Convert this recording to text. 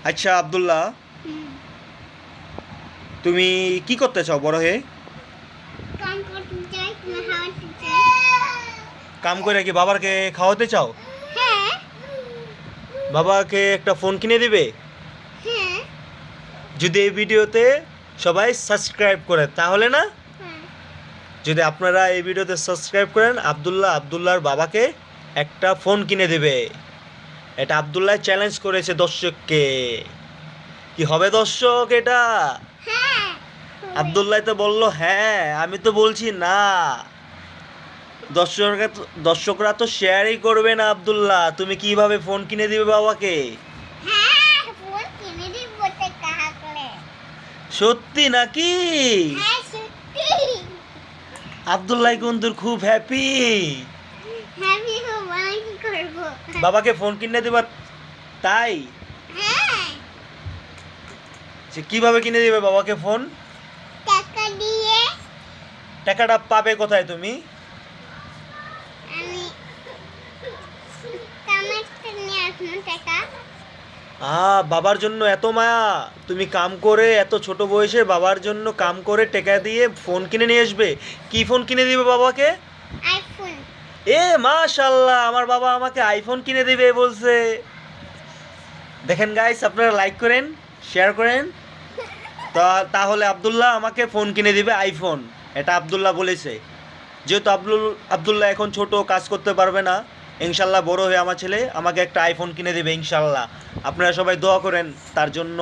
আচ্ছা আব্দুল্লাহ, হুম, তুমি কি করতে চাও বড় হয়ে? কাম করতে চাই না হাঁটতে চাই। কাম করে কি বাবাকে খাওয়াতে চাও? হ্যাঁ, বাবাকে একটা ফোন কিনে দিবে? হ্যাঁ, যদি এই ভিডিওতে সবাই সাবস্ক্রাইব করে তাহলে না? হ্যাঁ, যদি আপনারা এই ভিডিওতে সাবস্ক্রাইব করেন, আব্দুল্লাহর বাবাকে একটা ফোন কিনে দেবে। এটা আব্দুল্লাহ চ্যালেঞ্জ করেছে দর্শককে। কি হবে দর্শক এটা? হ্যাঁ, আব্দুল্লাহ তো বলল হ্যাঁ, আমি তো বলছি না। দর্শকরা তো শেয়ারই করবে না। আব্দুল্লাহ, তুমি কিভাবে ফোন কিনে দিবে বাবাকে? হ্যাঁ, ফোন কিনে দিব টাকা করে। সত্যি নাকি? হ্যাঁ, সত্যি। আব্দুল্লাহ কিন্তু খুব হ্যাপি। আমি মানে কি করবো? বাবাকে ফোন কিনে দিবা তাই? হ্যাঁ, সে কিভাবে কিনে দিবে বাবাকে ফোন? টাকা দিয়ে টাকাটা পাবে কোথায় তুমি? আমি কামাতে নিয়ে আসবো টাকা। বাবার জন্য এত মায়া, তুমি কাম করে এত ছোট বয়সে বাবার জন্য কাম করে টাকা দিয়ে ফোন কিনে নিয়ে আসবে। কি ফোন কিনে দিবে বাবাকে? আইফোন। মাশাল্লাহ, আমার বাবা আমাকে আইফোন কিনে দিবে বলছে। দেখেন গাইস, আপনারা লাইক করেন, শেয়ার করেন। তাহলে আব্দুল্লাহ আমাকে ফোন কিনে দিবে আইফোন। এটা আব্দুল্লাহ বলেছে। যেহেতু আব্দুল্লাহ এখন ছোট, কাজ করতে পারবে না, ইনশাল্লাহ বড় হয়ে আমার ছেলে আমাকে একটা আইফোন কিনে দেবে ইনশাল্লাহ। আপনারা সবাই দোয়া করেন তার জন্য।